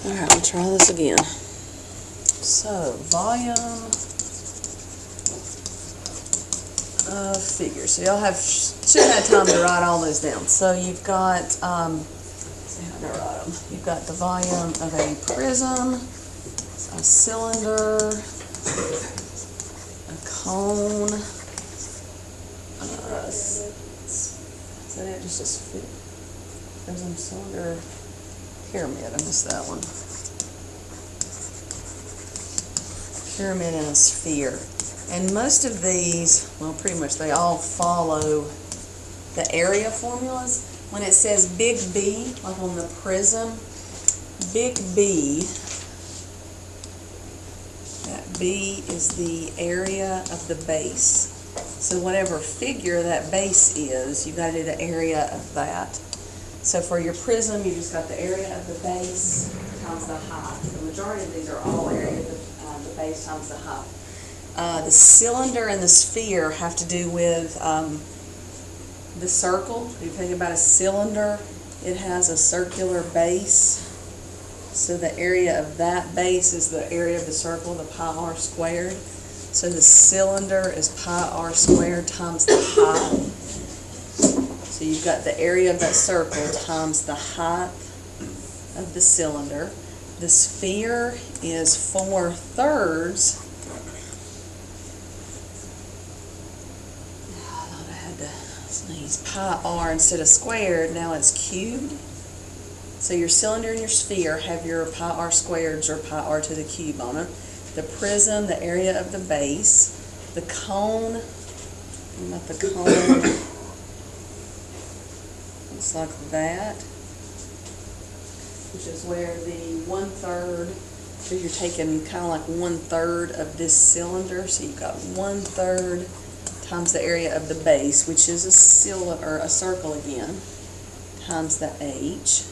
Alright, we'll try this again. So, volume of figures. So y'all should have time to write all those down. So you've got, let's see how to write them. You've got the volume of a prism, a cylinder, a cone, is that it? Just a prism, cylinder, pyramid. I missed that one. Pyramid and a sphere. And most of these, well, pretty much they all follow the area formulas. When it says big B, like on the prism, big B, that B is the area of the base. So whatever figure that base is, you've got to do the area of that. So for your prism, you just got the area of the base times the height. The majority of these are all area of the base times the height. The cylinder and the sphere have to do with the circle. If you think about a cylinder, it has a circular base. So the area of that base is the area of the circle, the pi r squared. So the cylinder is pi r squared times the height. So you've got the area of that circle times the height of the cylinder. The sphere is 4/3. I thought I had to sneeze. Pi r instead of squared, now it's cubed. So your cylinder and your sphere have your pi r squareds or pi r to the cube on them. The prism, the area of the base. The cone, not the cone, looks like that, which is where the 1/3, so you're taking kind of like 1/3 of this cylinder, so you've got 1/3 times the area of the base, which is a circle again, times the h.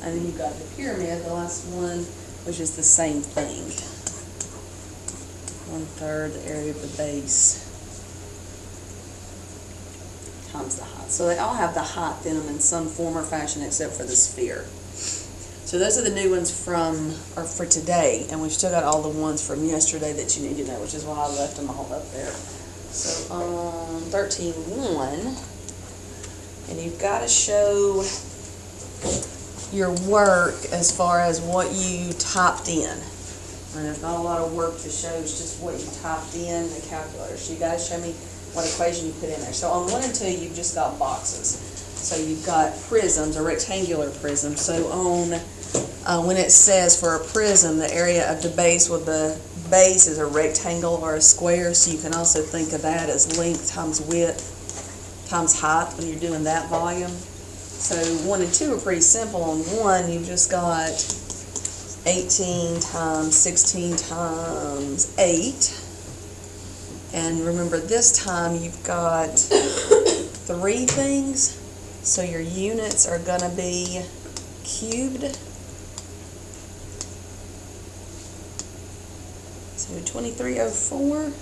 And then you've got the pyramid, the last one, which is the same thing. 1/3 the area of the base times the height. So they all have the height in them in some form or fashion except for the sphere. So those are the new ones for today, and we've still got all the ones from yesterday that you need to know, which is why I left them all up there. So on 13.1, and you've got to show your work as far as what you typed in. And there's not a lot of work to show, it's just what you typed in the calculator. So you got to show me what equation you put in there. So on 1 and 2, you've just got boxes. So you've got prisms, or rectangular prisms. So on when it says for a prism, the area of the base, well, the base is a rectangle or a square, so you can also think of that as length times width times height when you're doing that volume. So 1 and 2 are pretty simple. On 1, you've just got 18 times 16 times 8. And remember, this time you've got 3 things, so your units are going to be cubed. So 2304.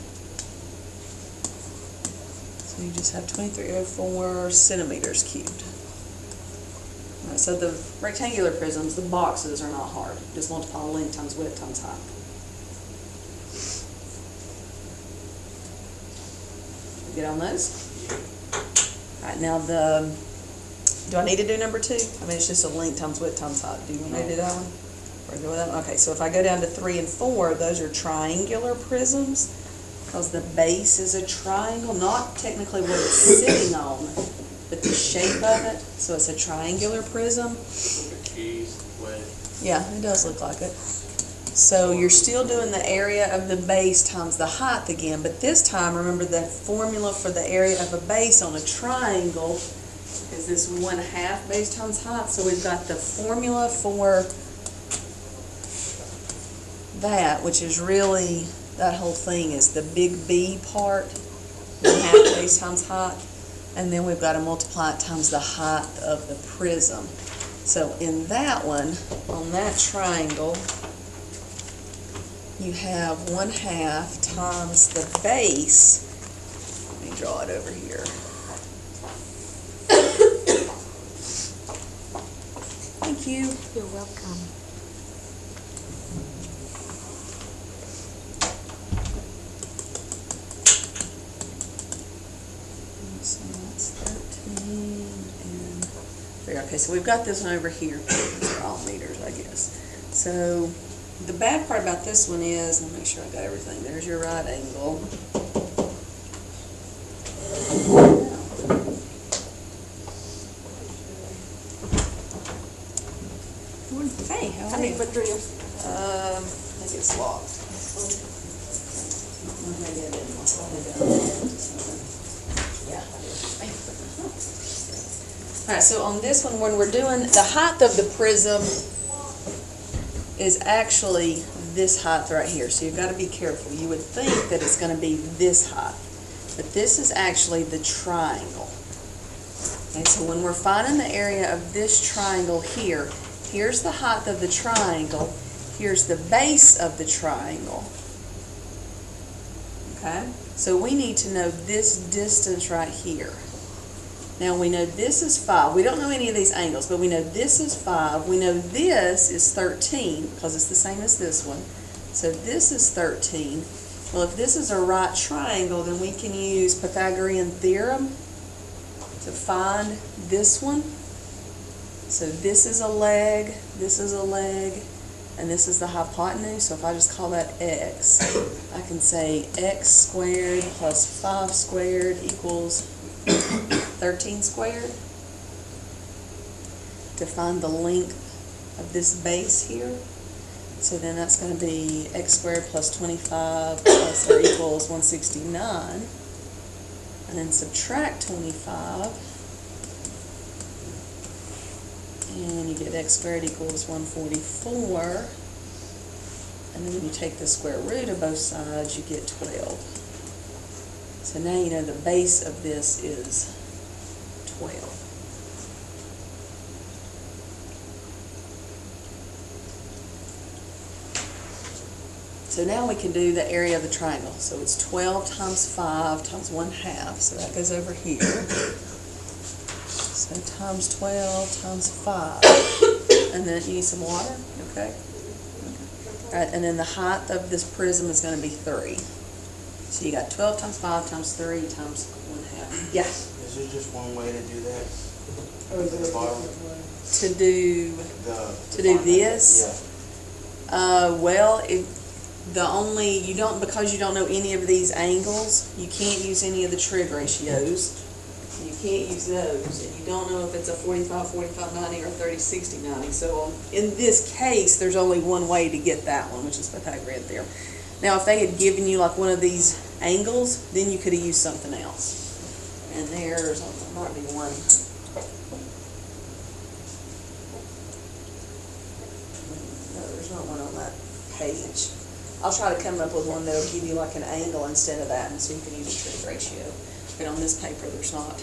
So you just have 2304 centimeters cubed. All right, so the rectangular prisms, the boxes are not hard. Just multiply length times width times height. Get on those? Alright, now do I need to do number 2? I mean, it's just a length times width times height. Do you want me to do that one? Or go with that one? Okay, so if I go down to 3 and 4, those are triangular prisms, because the base is a triangle, not technically what it's sitting on, but the shape of it. So it's a triangular prism. Yeah, it does look like it. So you're still doing the area of the base times the height again, but this time, remember, the formula for the area of a base on a triangle is this 1/2 base times height. So we've got the formula for that, which is really, that whole thing is the big B part, 1/2 base times height, and then we've got to multiply it times the height of the prism. So in that one, on that triangle, you have 1/2 times the base. Let me draw it over here. Thank you. You're welcome. So that's 13 and 3. Okay, so we've got this one over here. These are all meters, I guess. So the bad part about this one is, let me make sure I got everything. There's your right angle. Hey, how are you? I think it's locked. Maybe I didn't. Yeah, I did. Alright, so on this one, when we're doing, the height of the prism is actually this height right here. So you've got to be careful. You would think that it's going to be this height, but this is actually the triangle. Okay, so when we're finding the area of this triangle here, here's the height of the triangle, here's the base of the triangle. Okay, so we need to know this distance right here. Now we know this is 5. We don't know any of these angles, but we know this is 5. We know this is 13 because it's the same as this one. So this is 13. Well, if this is a right triangle, then we can use Pythagorean theorem to find this one. So this is a leg, and this is the hypotenuse. So if I just call that x, I can say x squared plus 5 squared equals 13 squared. To find the length of this base here. So then that's going to be x squared plus 25 plus or equals 169. And then subtract 25. And you get x squared equals 144. And then when you take the square root of both sides, you get 12. So now you know the base of this is 12. So now we can do the area of the triangle. So it's 12 times 5 times 1/2. So that goes over here. So times 12 times 5. And then you need some water? Okay. All right, and then the height of this prism is going to be 3. So you got 12 times 5 times 3 times 1/2. Yeah. Is there just one way to do that? To do the this? Yeah. Well, because you don't know any of these angles, you can't use any of the trig ratios. You can't use those, and you don't know if it's a 45-45-90 or 30-60-90. So in this case, there's only one way to get that one, which is Pythagorean theorem. Now, if they had given you like one of these angles, then you could have used something else. And there might be one. No, there's not one on that page. I'll try to come up with one that'll give you like an angle instead of that, and so you can use a trig ratio. But on this paper, there's not.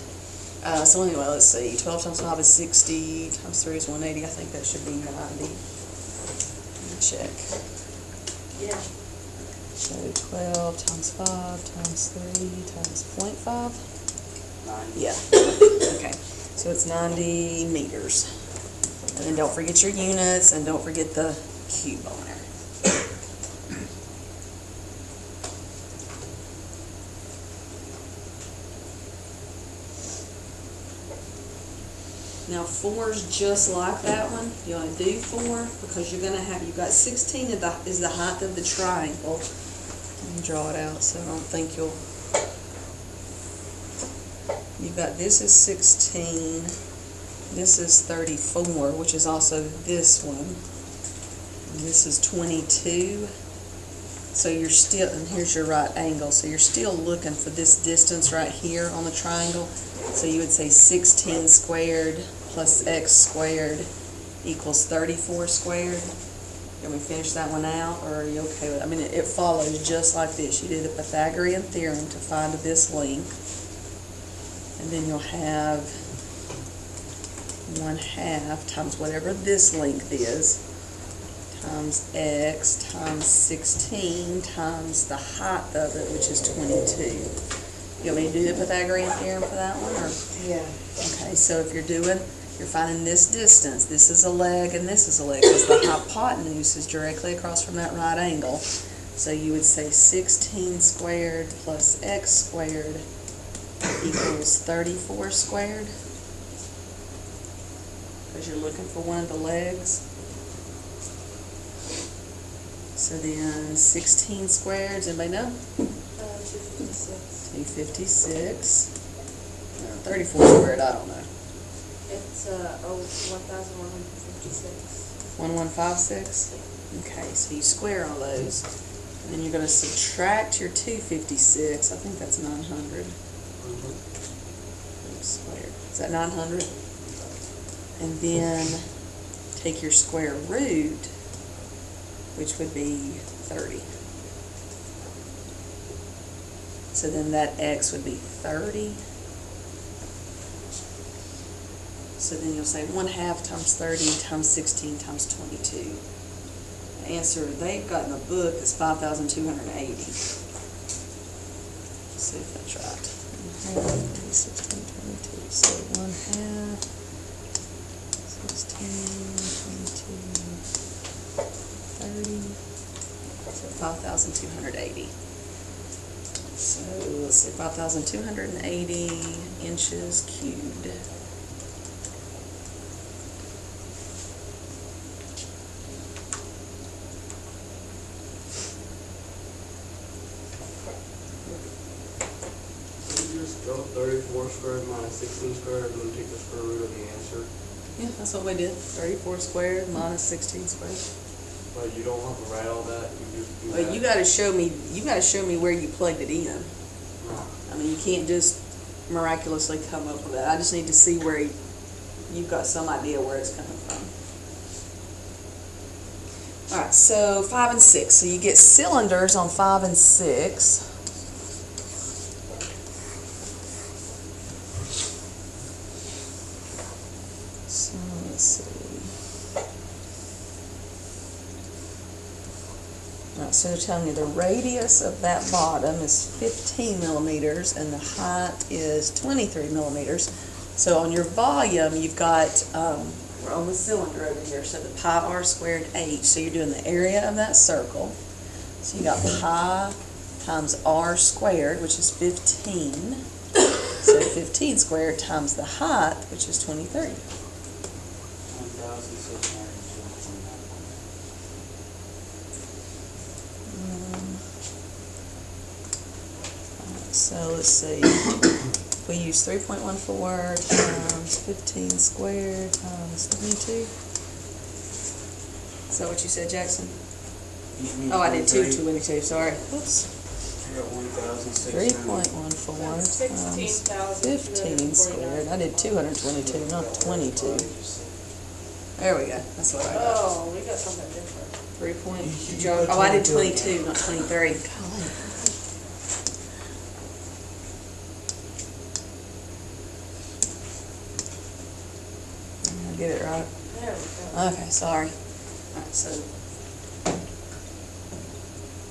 So anyway, let's see. 12 times 5 is 60, times 3 is 180. I think that should be 90. Let me check. Yeah. So 12 times 5 times 3 times 0.5. 90. Yeah. Okay. So it's 90 meters. And then don't forget your units, and don't forget the cube on there. Now 4 is just like that one. You want to do 4 because you've got 16 is the height of the triangle. Let me draw it out so I don't think you've got this is 16, this is 34, which is also this one, and this is 22. So you're still, and here's your right angle, so you're still looking for this distance right here on the triangle. So you would say 16 squared plus x squared equals 34 squared. Can we finish that one out, or are you okay with it? I mean, it follows just like this. You do the Pythagorean theorem to find this length, and then you'll have 1/2 times whatever this length is, times x times 16 times the height of it, which is 22. You want me to do the Pythagorean theorem for that one? Or? Yeah. Okay, so if you're finding this distance, this is a leg and this is a leg, because the hypotenuse is directly across from that right angle. So you would say 16 squared plus x squared equals 34 squared. Because you're looking for one of the legs. So then 16 squared, does anybody know? 256. 256. 34 squared, I don't know. It's, 1,156. 1156? Okay, so you square all those. And then you're going to subtract your 256. I think that's 900. Squared. Is that 900? And then take your square root, which would be 30. So then that x would be 30. So then you'll say 1/2 times 30 times 16 times 22. The answer they've got in the book is 5,280. Let's see if that's right. 16, 22. So 1/2, 16, 22, 30. So 5,280. So let's see, 5,280 inches cubed. Go 34 squared minus 16 squared, and then take the square root of the answer. Yeah, that's what we did. 34 squared minus 16 squared. But you don't have to write all that. You just do Well, that. you gotta show me where you plugged it in. No. I mean, you can't just miraculously come up with it. I just need to see where you've got some idea where it's coming from. All right, so 5 and 6. So you get cylinders on 5 and 6. So let's see. All right, so they're telling you the radius of that bottom is 15 millimeters and the height is 23 millimeters. So on your volume, you've got, we're on the cylinder over here, so the pi r squared h. So you're doing the area of that circle. So you got pi times r squared, which is 15. So 15 squared times the height, which is 23. 1,629. So let's see, we use 3.14 times 15 squared times 22. Is that what you said, Jackson? Oh, I did 222, sorry. Whoops. I got 1,600. 3.14 That's times 15 squared. I did 222, not 22. There we go, that's what I got. Oh, we got something different. 3 point, You put oh, I did 22. 22, not 23. Golly. Get it right. There we go. Okay, sorry. Alright, so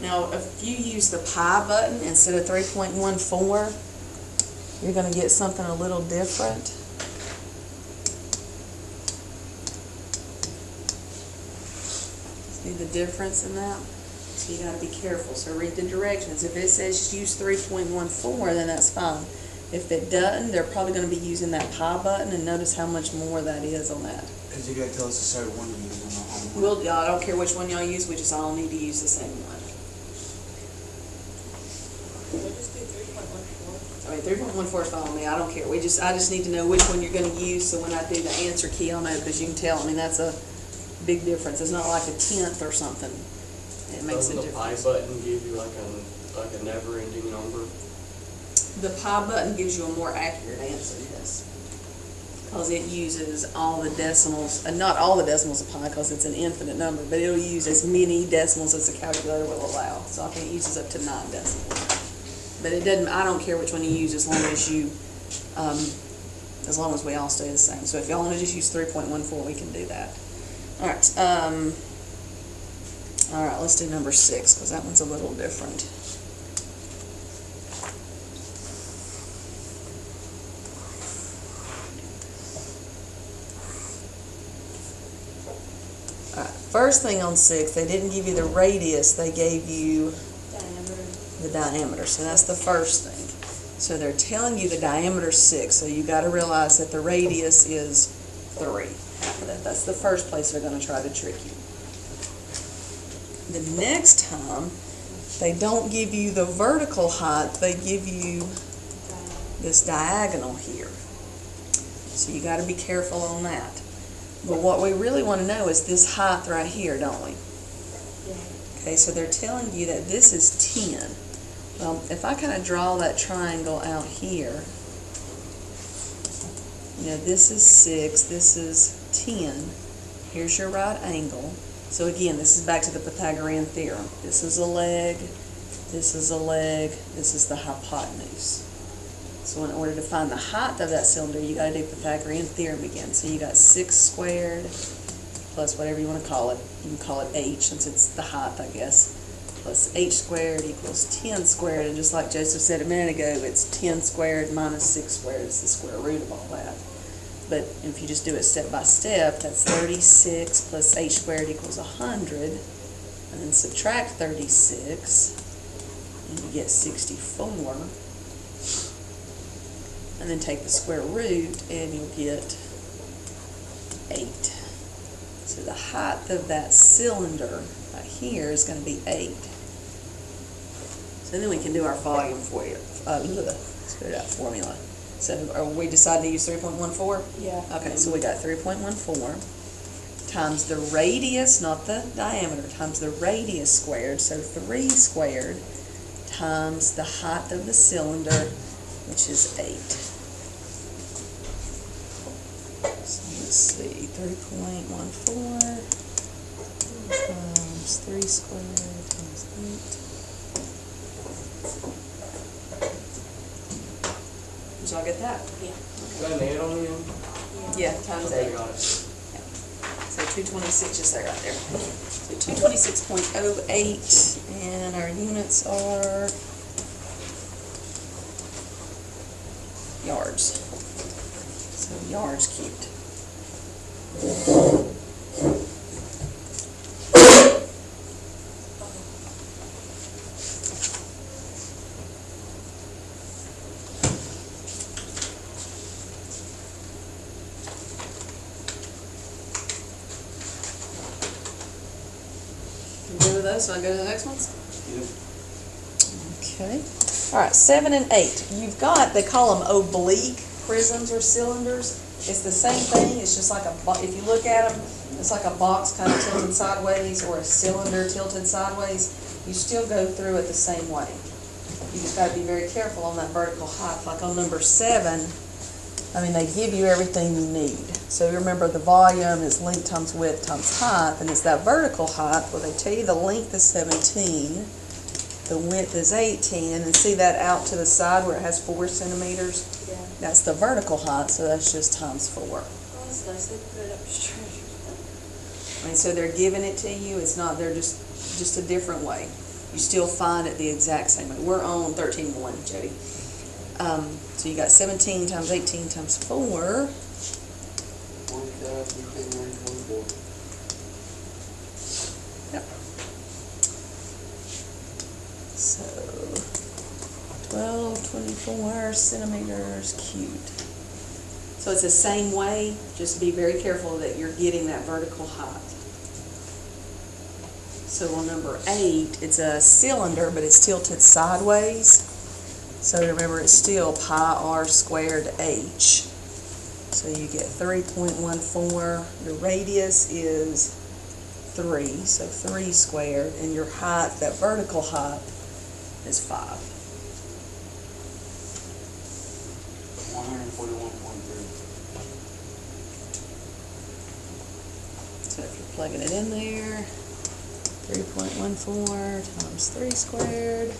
now if you use the pi button instead of 3.14, you're going to get something a little different. See the difference in that? So you got to be careful. So read the directions. If it says use 3.14, then that's fine. If it doesn't, they're probably going to be using that pi button, and notice how much more that is on that. Because you gotta tell us the certain one to use on the home one. Well, I don't care which one y'all use, we just all need to use the same one. We'll just do 3.14. I mean, 3.14 is fine with me, I don't care, I just need to know which one you're gonna use, so when I do the answer key, I'll know, because you can tell, I mean, that's a big difference, it's not like a tenth or something. It makes a Doesn't the pi difference. button give you like a never-ending number? The pi button gives you a more accurate answer, yes. Because it uses all the decimals, and not all the decimals of pi, because it's an infinite number, but it'll use as many decimals as the calculator will allow. So I think it uses up to 9 decimals. But it doesn't, I don't care which one you use as long as we all stay the same. So if y'all want to just use 3.14, we can do that. All right, let's do number 6, because that one's a little different. All right, first thing on 6, they didn't give you the radius, they gave you Diameter. the diameter, so that's the first thing. So they're telling you the diameter's 6, so you gotta realize that the radius is 3. Half of that. That's the first place they're gonna try to trick you. The next time, they don't give you the vertical height, they give you this diagonal here. So you gotta be careful on that. But what we really wanna know is this height right here, don't we? Okay, so they're telling you that this is 10. Well, if I kind of draw that triangle out here, you know, this is 6, this is 10. Here's your right angle. So again, this is back to the Pythagorean theorem. This is a leg, this is a leg, this is the hypotenuse. So in order to find the height of that cylinder, you got to do Pythagorean theorem again. So you got 6 squared plus whatever you want to call it. You can call it h since it's the height, I guess. Plus h squared equals 10 squared. And just like Joseph said a minute ago, it's 10 squared minus 6 squared. It's the square root of all that. But if you just do it step by step, that's 36 plus h squared equals 100. And then subtract 36, and you get 64. And then take the square root, and you'll get 8. So the height of that cylinder right here is going to be 8. So then we can do our volume for you. Let's put it out formula. So are we deciding to use 3.14? Yeah. Okay, so we got 3.14 times the radius, not the diameter, times the radius squared. So 3 squared times the height of the cylinder, which is 8. So let's see, 3.14 times 3 squared times 8. Did y'all get that? Yeah. Got an 8 on the end? Yeah, times Okay, 8. got it. So 226, just there, right there. So 226.08, and our units are yards. So yards cubed. You good with those? So I go to the next ones? Yep. Okay. All right, 7 and 8. You've got, they call them oblique prisms or cylinders. It's the same thing. It's just like if you look at them, it's like a box kind of tilted sideways or a cylinder tilted sideways. You still go through it the same way. You just got to be very careful on that vertical height. Like on number 7, I mean, they give you everything you need. So remember, the volume is length times width times height, and it's that vertical height where they tell you the length is 17, the width is 18, and then see that out to the side where it has 4 centimeters? Yeah. That's the vertical height, so that's just times 4. Oh, that's nice. They put it up straight. I mean, so they're giving it to you. It's not, they're just a different way. You still find it the exact same way. We're on 13.1, Jody. So you got 17 times 18 times 4. 1,224. Yep. So 1224 centimeters cubed. So it's the same way, just be very careful that you're getting that vertical height. So on number 8, it's a cylinder, but it's tilted sideways. So remember, it's still pi r squared h. So you get 3.14. Your radius is 3, so 3 squared, and your height, that vertical height, is 5. 141.3. So if you're plugging it in there, 3.14 times 3 squared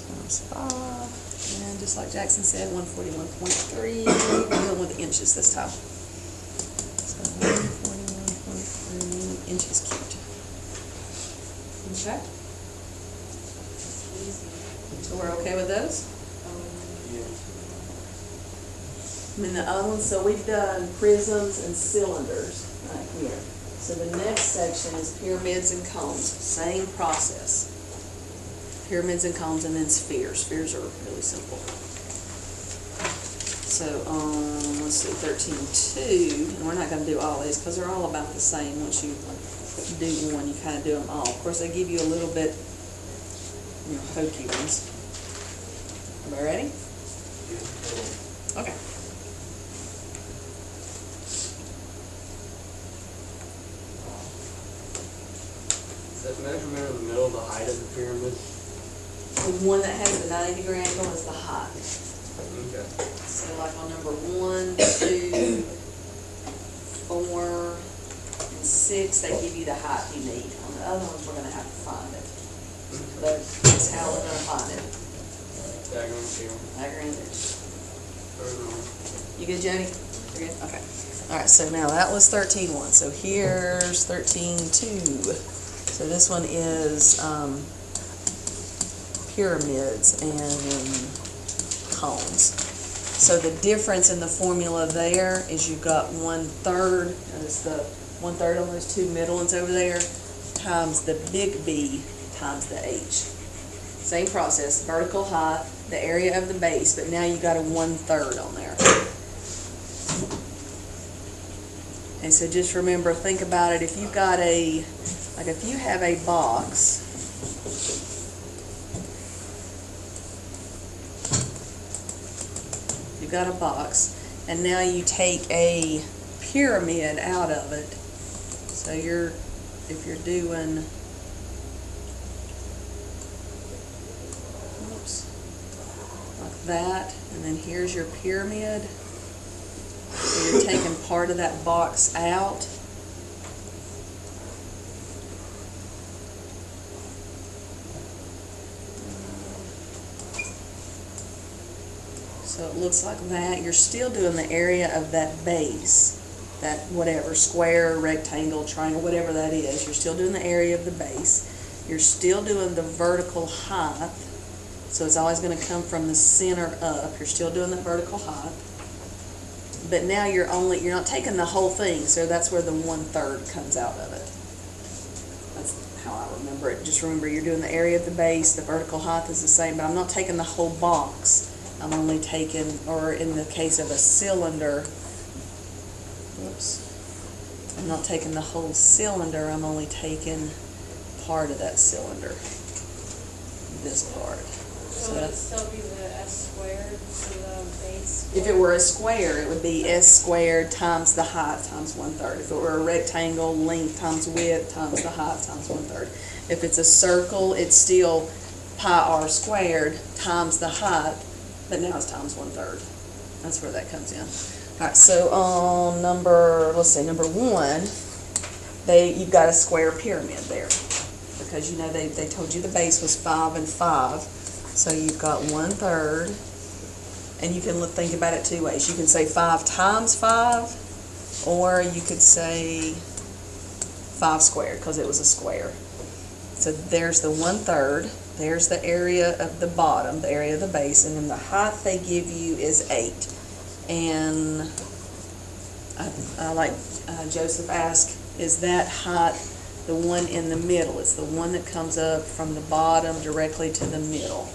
times 5. And just like Jackson said, 141.3. We're going with inches this time. So 141.3 inches cubed. Okay? So we're okay with those? Yeah. And then the other ones, so we've done prisms and cylinders right here. So the next section is pyramids and cones. Same process. pyramids and cones, and then spheres. Spheres are really simple. So, let's see, 13.2, and we're not going to do all these because they're all about the same. Once you do one, you kind of do them all. Of course, they give you a little bit, hokey ones. Everybody ready? Okay. Is that measurement in the middle of the height of the pyramid? The one that has the 90-degree angle is the height. Okay. So like on number 1, 2, 4, and 6, they give you the height you need. On the other ones, we're going to have to find it. So that's how we're going to find it. Diagram here. Diagram there. Further on. You good, Jody? You're good? Okay. All right, so now that was 13.1. So here's 13.2. So this one is pyramids and cones. So the difference in the formula there is you've got 1/3, it's the 1/3 on those two middle ones over there, times the big B times the H. Same process, vertical height, the area of the base, but now you got a 1/3 on there. And so just remember, think about it, if you've got if you have a box, you've got a box, and now you take a pyramid out of it. So if you're doing, like that, and then here's your pyramid. So you're taking part of that box out. So it looks like that. You're still doing the area of that base, that whatever, square, rectangle, triangle, whatever that is. You're still doing the area of the base. You're still doing the vertical height. So it's always going to come from the center up. You're still doing the vertical height. But now you're not taking the whole thing, so that's where the 1/3 comes out of it. That's how I remember it. Just remember, you're doing the area of the base, the vertical height is the same, but I'm not taking the whole box. I'm only taking, or in the case of a cylinder, I'm not taking the whole cylinder, I'm only taking part of that cylinder, this part. So would it still be the S squared, so the base? If it were a square, it would be S squared times the height times 1/3. If it were a rectangle, length times width times the height times 1/3. If it's a circle, it's still pi r squared times the height, but now it's times 1/3. That's where that comes in. All right, so on number 1, you've got a square pyramid there, because they told you the base was 5 and 5. So you've got 1/3, and you can think about it two ways. You can say 5 times 5, or you could say 5 squared, because it was a square. So there's the 1/3, there's the area of the bottom, the area of the base, and then the height they give you is 8. And like Joseph asked, is that height the one in the middle? It's the one that comes up from the bottom directly to the middle.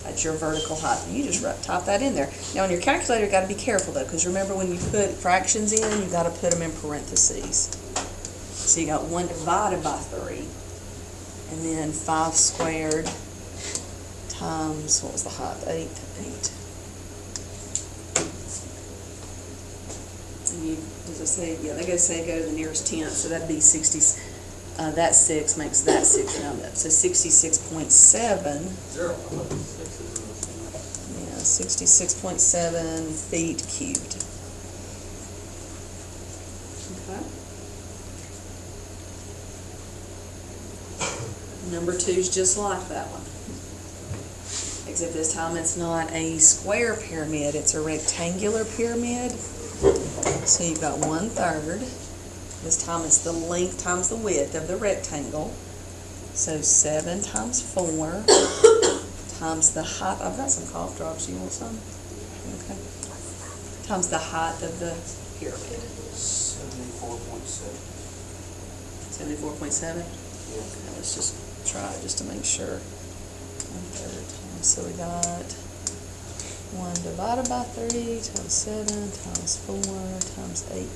That's your vertical height. You just type that in there. Now on your calculator, you got to be careful though, because remember when you put fractions in, you got to put them in parentheses. So you got 1 divided by 3, and then 5 squared times, what was the height? 8. And does it say? Yeah, they say go to the nearest tenth, so that'd be 60. That 6 makes that 6 round up. So 66.7. 66.7 feet cubed. Okay. Number 2 is just like that one, except this time it's not a square pyramid, it's a rectangular pyramid. So you've got 1/3. This time it's the length times the width of the rectangle. So 7 times 4 times the height. I've got some cough drops. You want some? Okay. Times the height of the pyramid. 74.7. 74.7? Yeah. Okay, let's just try just to make sure. 1/3 times, so we got 1 divided by 3 times 7 times 4 times 8.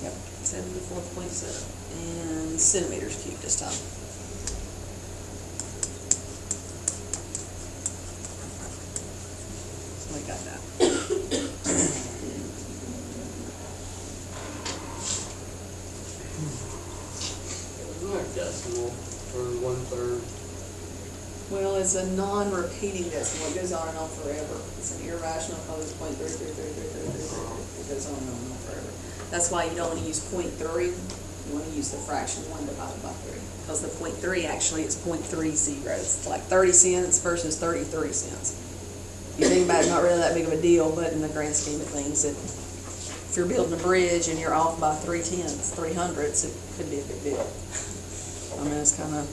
Yep, 74.7. And centimeters cubed this time. So we got that. Isn't there a decimal for 1/3? Well, it's a non-repeating decimal. It goes on and on forever. It's an irrational cause of 0.3333333. It goes on and on and on forever. That's why you don't want to use 0.3. You want to use the fraction 1 divided by 3. Because the 0.3 actually is 0.30. It's like 30 cents versus 33 cents. You think about it, not really that big of a deal, but in the grand scheme of things, if you're building a bridge and you're off by 3/10, it could be a big deal. I mean, it's kind of...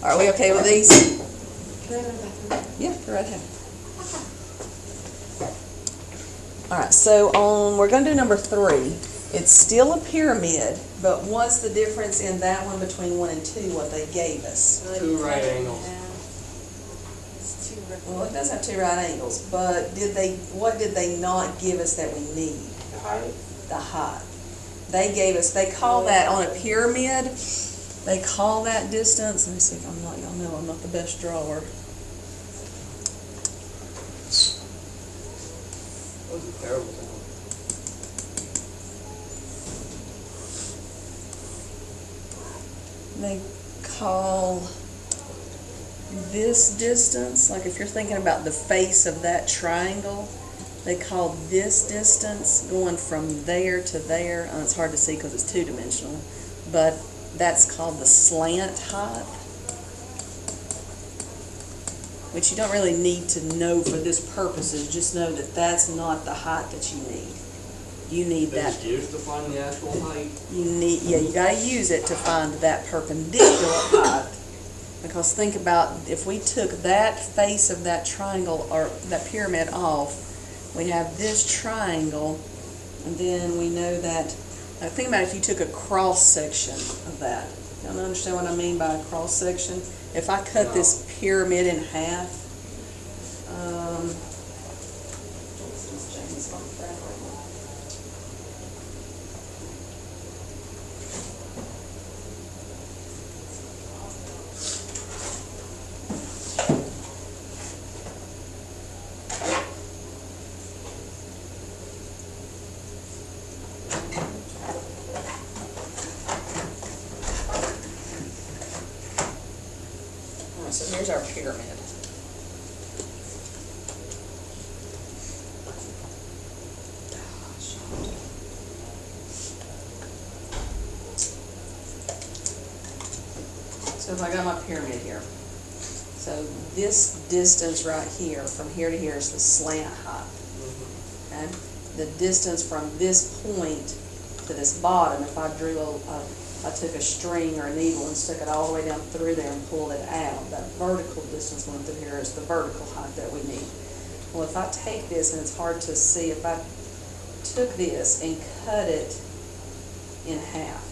Are we okay with these? Can I go to the bathroom? Yeah, go right ahead. All right, so we're going to do number 3. It's still a pyramid, but what's the difference in that one between 1 and 2, what they gave us? 2 right angles. It's 2 right. Well, it does have 2 right angles, but what did they not give us that we need? The height? The height. They call that on a pyramid, they call that distance, let me see if y'all know I'm not the best drawer. That was a terrible sound. They call this distance, like if you're thinking about the face of that triangle, they call this distance going from there to there, and it's hard to see because it's 2-dimensional, but that's called the slant height, which you don't really need to know for this purposes. Just know that that's not the height that you need. You need They that. just used to find the actual height. You gotta use it to find that perpendicular height. Because think about, if we took that face of that triangle or that pyramid off, we have this triangle, and then we know that, now think about if you took a cross section of that. Y'all understand what I mean by a cross section? If I cut this pyramid in half, so here's our pyramid. So if I got my pyramid here, so this distance right here, from here to here, is the slant height. Okay? The distance from this point to this bottom, if I I took a string or a needle and stuck it all the way down through there and pulled it out, that vertical distance going through here is the vertical height that we need. Well, if I take this, and it's hard to see, if I took this and cut it in half,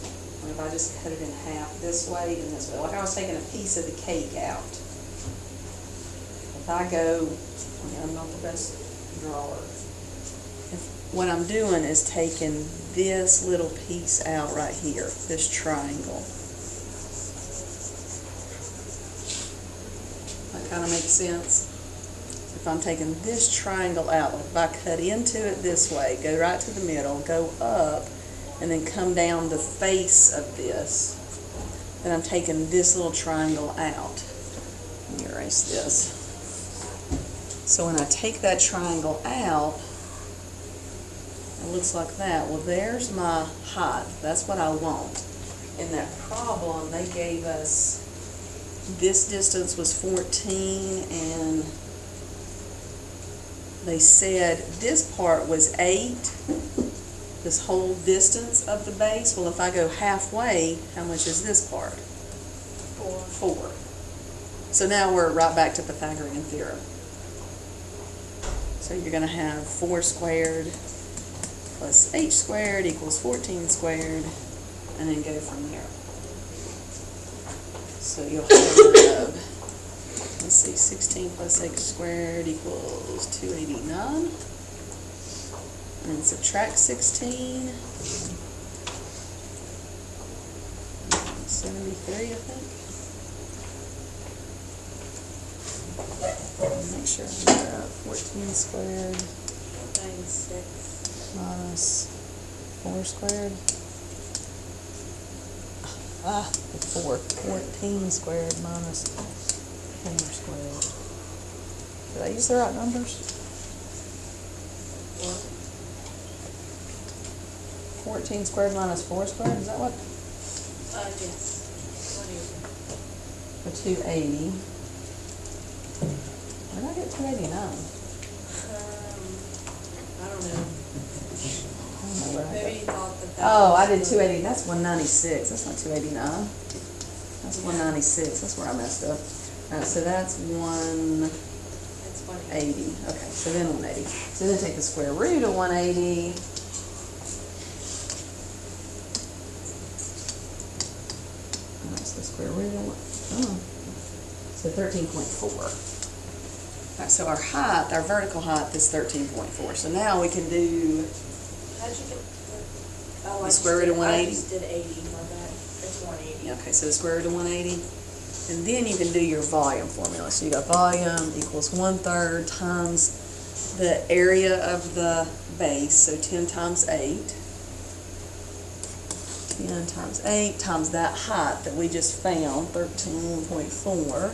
and if I just cut it in half this way and this way, like I was taking a piece of the cake out. If I go, I'm not the best drawer. What I'm doing is taking this little piece out right here, this triangle. That kind of makes sense? If I'm taking this triangle out, if I cut into it this way, go right to the middle, go up, and then come down the face of this, then I'm taking this little triangle out. Let me erase this. So when I take that triangle out, it looks like that. Well, there's my height. That's what I want. In that problem, they gave us, this distance was 14, and they said this part was 8, this whole distance of the base. Well, if I go halfway, how much is this part? 4. So now we're right back to Pythagorean theorem. So you're going to have 4 squared plus h squared equals 14 squared, and then go from there. So you'll have let's see, 16 plus x squared equals 289. And then subtract 16. 73, I think. Make sure I'm up. 14 squared 96. minus 4 squared. The 4. 14 squared minus 4 squared. Did I use the right numbers? 14 squared minus 4 squared, is that what? Yes. For 280. Where did I get 289? I don't know. Maybe you thought that. Oh, I did 280, that's 196, that's not 289. That's 196, that's where I messed up. Alright, so that's 180, It's funny. okay, so then 180. So then take the square root of 180. Alright, so the square root of so 13.4. Alright, so our height, our vertical height is 13.4. So now we can do How'd you get the? Oh, The square root of 180? I just did 80, my bad. It's 180. okay, so the square root of 180. And then you can do your volume formula. So you got volume equals 1/3 times the area of the base, so 10 times 8. 10 times 8 times that height that we just found, 13.4.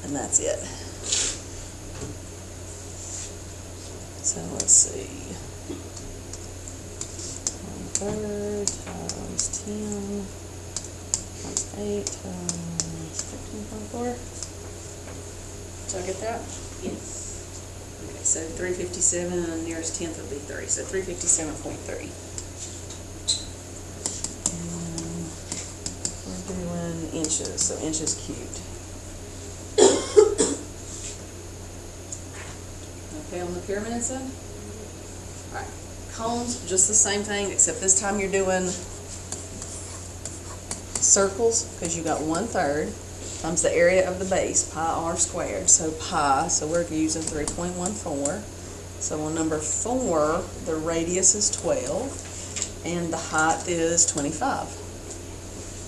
And that's it. So let's see. 1/3 times 10 times 8 times 13.4. Did I get that? Yes. Okay, so 357 and nearest tenth would be 3, so 357.3. And we're doing inches, so inches cubed. Okay, on the pyramid side? Alright, cones, just the same thing, except this time you're doing circles, because you got 1/3 times the area of the base, pi r squared, so pi, so we're using 3.14. So on number 4, the radius is 12, and the height is 25.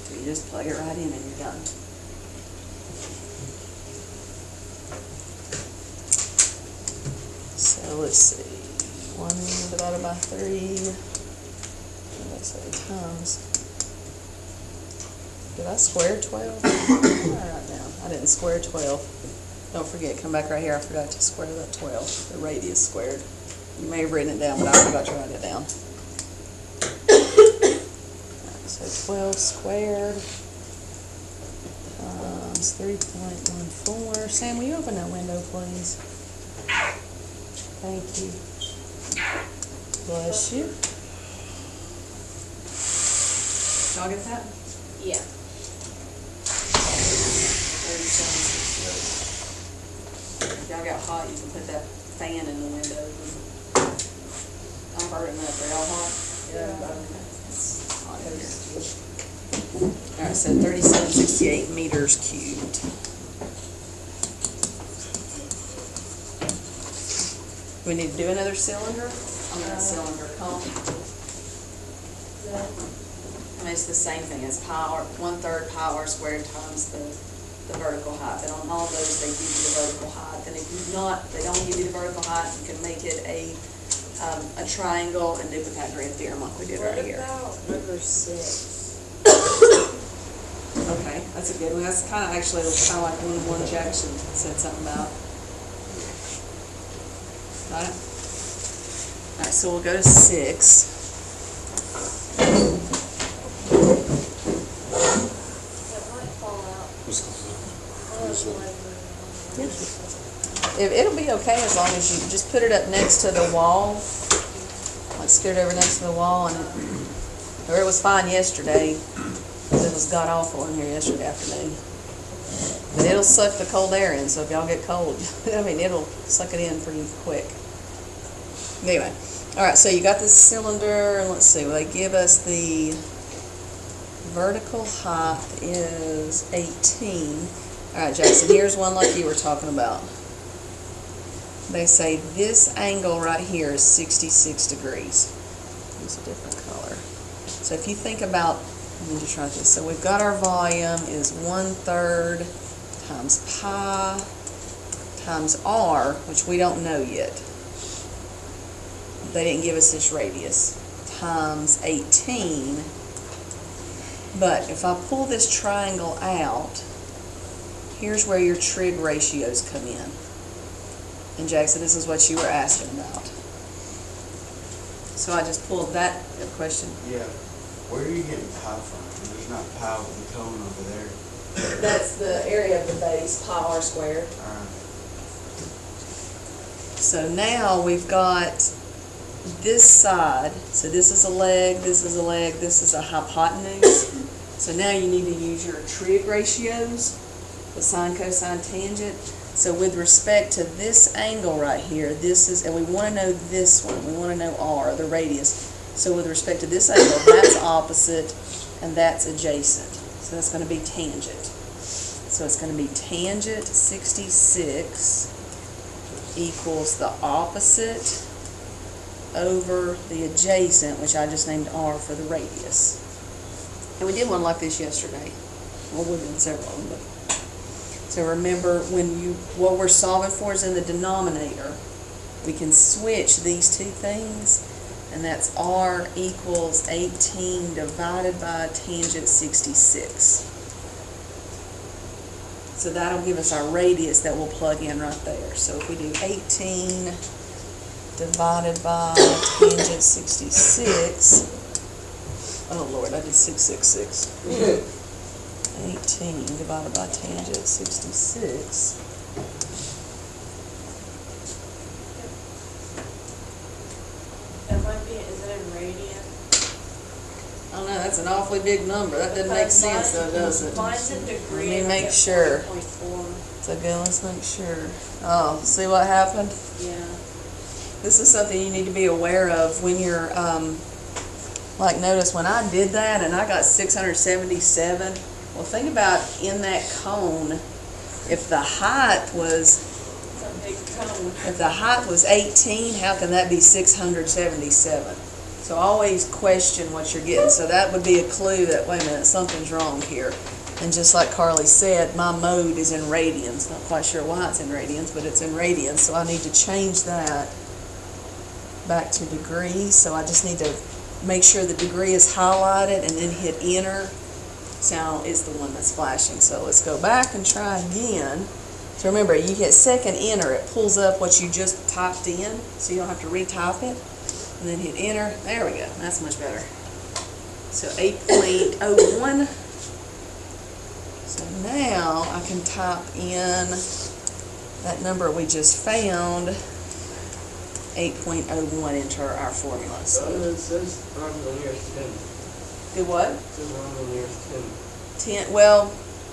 So you just plug it right in and you're done. So let's see, 1 divided by 3, let's say times, did I square 12? Alright now, I didn't square 12. Don't forget, come back right here, I forgot to square that 12, the radius squared. You may have written it down, but I forgot to write it down. Alright, so 12 squared times 3.14. Sam, will you open that window, please? Thank you. Bless you. Y'all get that? Yeah. 37.68. If y'all got hot, you can put that fan in the window. I'm burning up. Are y'all hot? Yeah. It's hot in here. Alright, so 3768 meters cubed. We need to do another cylinder? I'm gonna cylinder cone. Yeah. I mean, it's the same thing as pi r, 1/3 pi r squared times the vertical height. And on all those, they give you the vertical height. And if they don't give you the vertical height, you can make it a triangle and do Pythagorean theorem like we did What right here. about number 6? Okay, that's a good one. That's kind of actually kind of like one Jackson said something about. Got it? All right, so we'll go to 6. That might fall out. It'll be okay as long as you just put it up next to the wall. Like scoot it over next to the wall, and it was fine yesterday. It was god awful in here yesterday afternoon. But it'll suck the cold air in, so if y'all get cold, I mean, it'll suck it in pretty quick. Anyway, all right, so you got this cylinder, and let's see, well, they give us the vertical height is 18, Alright, Jackson, here's one like you were talking about. They say this angle right here is 66 degrees. Use a different color. So if you think about, let me just write this. So we've got our volume is 1/3 times pi times r, which we don't know yet. They didn't give us this radius, times 18. But if I pull this triangle out, here's where your trig ratios come in. And Jackson, this is what you were asking about. So I just pulled that question. Yeah. Where are you getting pi from? There's not pi with the cone over there. That's the area of the base, pi r squared. Alright. So now we've got this side. So this is a leg, this is a leg, this is a hypotenuse. So now you need to use your trig ratios, the sine, cosine, tangent. So with respect to this angle right here, this is, and we want to know this one, we want to know r, the radius. So with respect to this angle, that's opposite and that's adjacent. So that's going to be tangent. So it's going to be tangent 66 equals the opposite over the adjacent, which I just named r for the radius. And we did one like this yesterday. Well, we've done several of them, but. So remember, what we're solving for is in the denominator. We can switch these two things, and that's r equals 18 divided by tangent 66. So that'll give us our radius that we'll plug in right there. So if we do 18 divided by tangent 66, oh Lord, I did 666. 18 divided by tangent 66. That might be, is it in radian? I don't know, that's an awfully big number. That doesn't make sense though, does it? Mine's in degree. Let me and I make get sure. 4.4. So good, let's make sure. Oh, see what happened? Yeah. This is something you need to be aware of when you're, like notice when I did that and I got 677, well think about in that cone, if the height was, It's a big cone. if the height was 18, how can that be 677? So always question what you're getting. So that would be a clue that, wait a minute, something's wrong here. And just like Carly said, my mode is in radians. Not quite sure why it's in radians, but it's in radians. So I need to change that back to degrees. So I just need to make sure the degree is highlighted and then hit enter. Sound is the one that's flashing. So let's go back and try again. So remember, you hit second enter, it pulls up what you just typed in, so you don't have to retype it. And then hit enter. There we go. That's much better. So 8.01. So now I can type in that number we just found, 8.01, into our formula. So It says on the nearest 10. do what? It says on the nearest 10. 10. Well,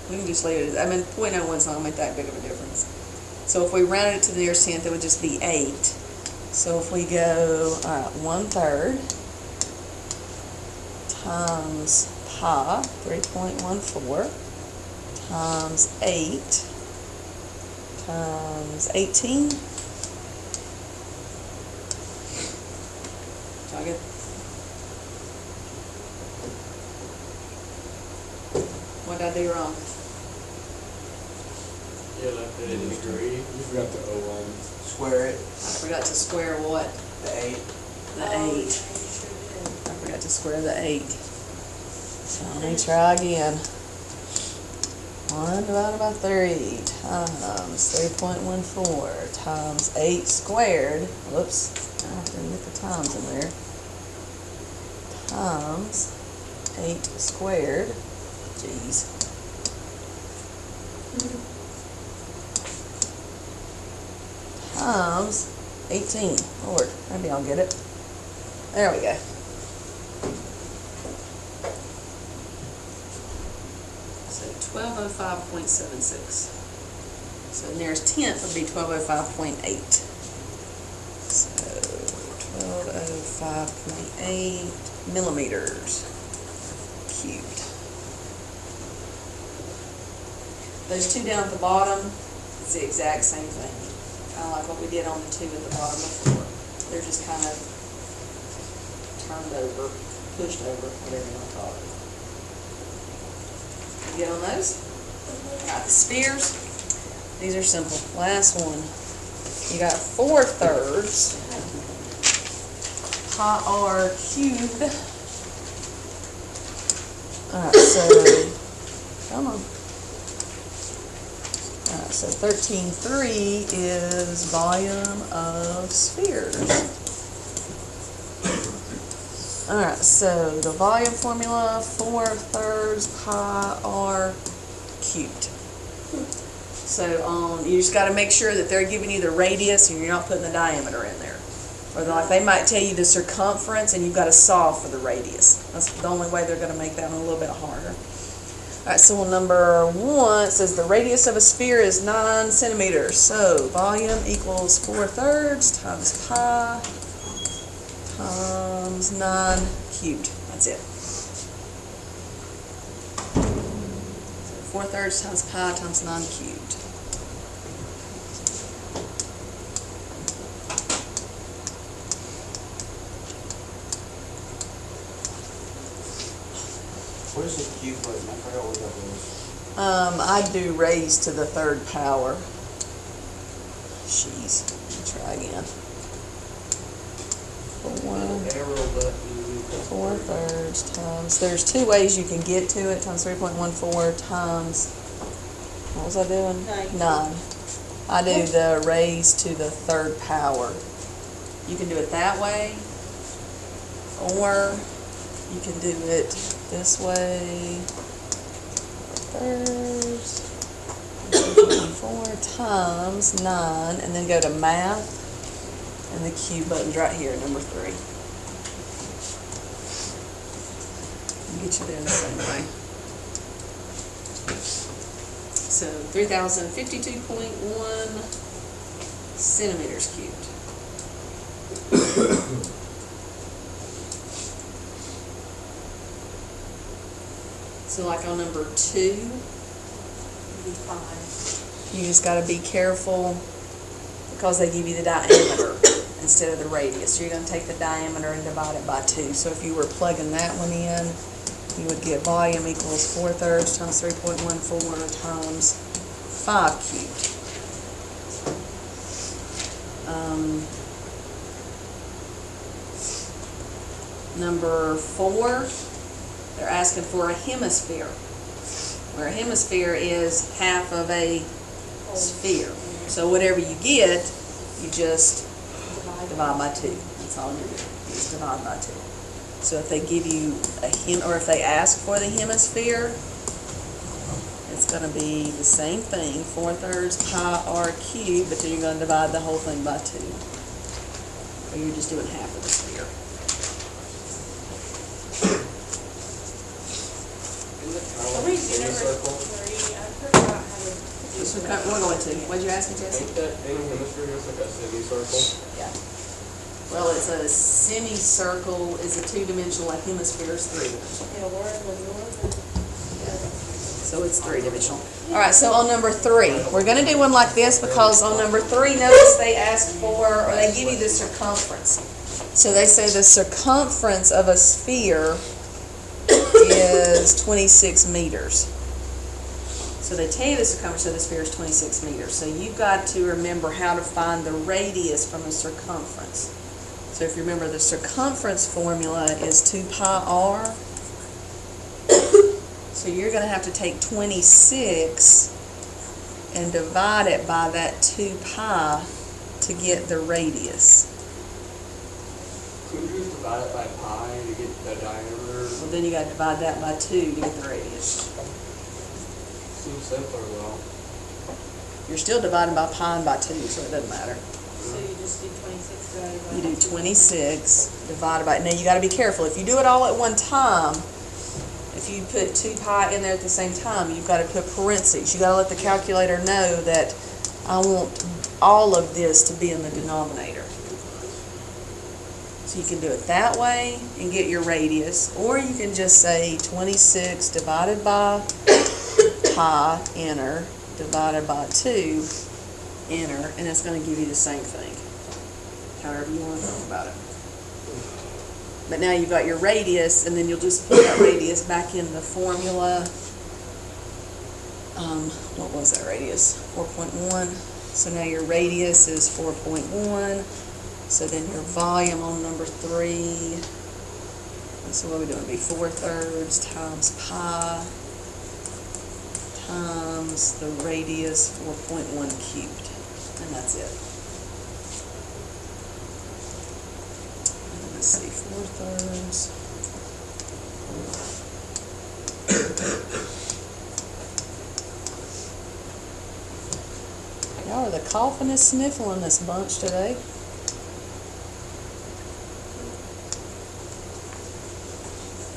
we can just leave it. I mean, 0.01 is not going to make that big of a difference. So if we round it to the nearest 10th, it would just be 8. So if we go, all right, 1/3 times pi, 3.14, times 8 times 18. So I get, what did I do wrong? Yeah, like that in degree. You forgot the O line. Square it, I forgot to square what? the 8. The Oh, 8. yeah, you sure did. I forgot to square the 8. So let me try again. 1 divided by 3 times 3.14 times 8 squared. Whoops, I didn't get the times in there. Times 8 squared. Jeez. Times 18. Lord, maybe I'll get it. There we go. So 1205.76. So the nearest tenth would be 1205.8. So 1205.8 millimeters cubed. Those two down at the bottom, it's the exact same thing. Kind of like what we did on the two at the bottom before. They're just kind of turned over, pushed over, whatever you want to call it. You get on those? Got the spheres. These are simple. Last one. You got 4/3 pi r cubed. Alright, so, come on. Alright, so 13.3 is volume of spheres. Alright, so the volume formula, 4/3 pi r cubed. So you just got to make sure that they're giving you the radius and you're not putting the diameter in there. Or like they might tell you the circumference and you've got to solve for the radius. That's the only way they're going to make that one a little bit harder. Alright, so on number 1, it says the radius of a sphere is 9 centimeters. So volume equals 4/3 times pi times 9 cubed. That's it. 4/3 times pi times 9 cubed. What is the cube button? I forgot what that was. I do raised to the 3rd power. Jeez. Try again. Arrow button. 4/3 times, there's 2 ways you can get to it, times 3.14 times, what was I doing? 9. I do the raised to the 3rd power. You can do it that way, or you can do it this way. 4/3, 3.14 times 9, and then go to math, and the cube button's right here, number 3. Get you there in the same way. So 3,052.1 centimeters cubed. So like on number 2, you just got to be careful because they give you the diameter instead of the radius. So you're going to take the diameter and divide it by 2. So if you were plugging that one in, you would get volume equals 4/3 times 3.14 times 5 cubed. Number 4, they're asking for a hemisphere, where a hemisphere is half of a sphere. So whatever you get, you just divide by 2. That's all you do. You just divide by 2. So if they give you or if they ask for the hemisphere, it's going to be the same thing, 4/3 pi r cubed, but then you're going to divide the whole thing by 2. Or you're just doing half of the sphere. Let me do number 3. I forgot how to do So that. we're going to. What'd you ask me, Jesse? Ain't that any hemisphere just like a semicircle? Yeah. Well, it's a semicircle is a 2-dimensional, a hemisphere is 3-dimensional. Yeah, where was yours? So it's 3-dimensional. All right, so on number 3, we're going to do one like this because on number 3, notice they ask for, or they give you the circumference. So they say the circumference of a sphere is 26 meters. So they tell you the circumference of the sphere is 26 meters. So you've got to remember how to find the radius from the circumference. So if you remember, the circumference formula is 2 pi r. So you're going to have to take 26 and divide it by that 2 pi to get the radius. Could you just divide it by pi to get the diameter? Well, then you got to divide that by 2 to get the radius. Seems simpler though. You're still dividing by pi and by 2, so it doesn't matter. So you just do 26 divided by You do 2. 26 divided by, now you got to be careful. If you do it all at one time, if you put 2 pi in there at the same time, you've got to put parentheses. You've got to let the calculator know that I want all of this to be in the denominator. So you can do it that way and get your radius, or you can just say 26 divided by pi, enter, divided by 2, enter, and it's gonna give you the same thing. However you wanna think about it. But now you've got your radius, and then you'll just put that radius back in the formula. What was that radius? 4.1. So now your radius is 4.1. So then your volume on number 3. So what are we doing? It'd be 4/3 times pi times the radius 4.1 cubed. And that's it. Let's see, 4/3. Y'all are the coughingest, snifflingest bunch today.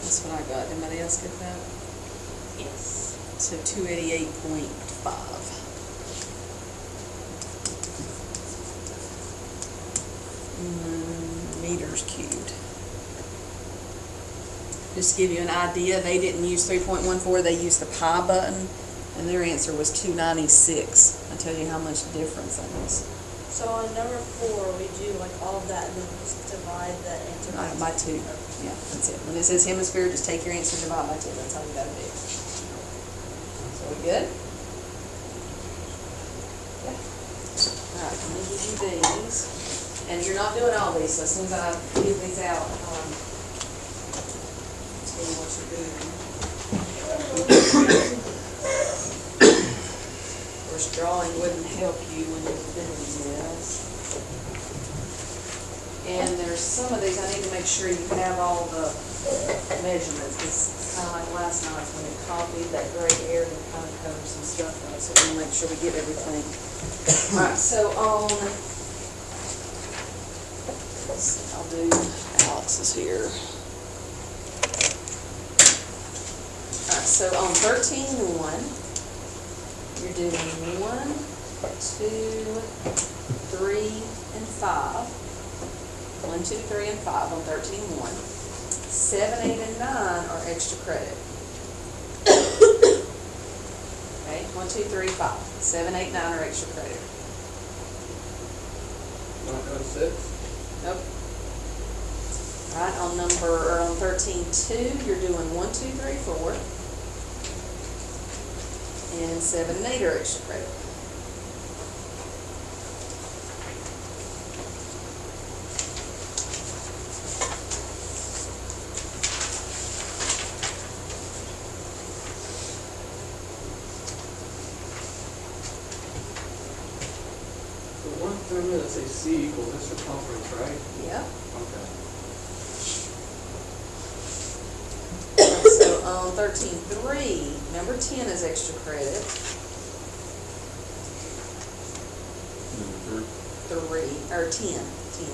That's what I got. Anybody else get that? Yes. So 288.5. Meters cubed. Just to give you an idea, they didn't use 3.14, they used the pi button, and their answer was 296. I tell you how much difference that is. So on number 4, we do like all of that and then just divide the answer By 2. Yeah, that's it. When it says hemisphere, just take your answer, divide by 2. That's all you gotta do. So we good? Yeah. Alright, I'm gonna give you these. And you're not doing all these, so as soon as I give these out, tell you what you're doing. Of course, drawing wouldn't help you when you're doing this. And there's some of these, I need to make sure you have all the measurements, because it's kind of like last night when it copied that gray area and kind of covered some stuff up, so we make sure we get everything. Alright, so on, let's see, I'll do Alex's here. Alright, so on 13.1, you're doing 1, 2, 3, and 5. 1, 2, 3, and 5 on 13.1. 7, 8, and 9 are extra credit. Okay, 1, 2, 3, 5. 7, 8, 9 are extra credit. Not on 6. Nope. Alright, on 13.2, you're doing 1, 2, 3, 4. And 7 and 8 are extra credit. The one thing that says C equals this circumference, right? Yep. Okay. So on 13.3, number 10 is extra credit. 3, or 10. 10.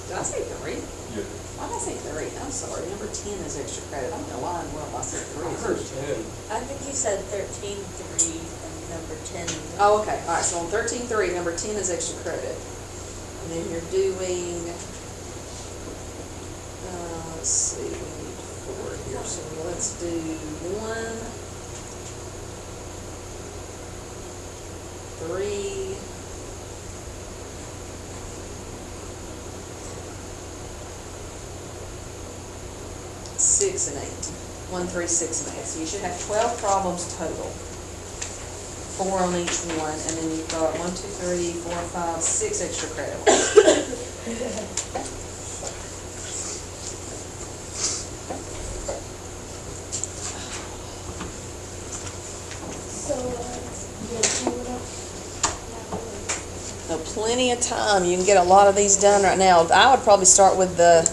Did I say 3? Yeah. Why did I say 3? I'm sorry. Number 10 is extra credit. I don't know why in the world I said 3. I heard 10. I think you said 13.3 and number 10. Oh, okay. All right. So on 13.3, number 10 is extra credit. And then you're doing, let's see, we need 4 here. So let's do 1, 3, 6, and 8. 1, 3, 6, and 8. So you should have 12 problems total. 4 on each one, and then you've got 1, 2, 3, 4, 5, 6 extra credit ones. So plenty of time. You can get a lot of these done right now. I would probably start with the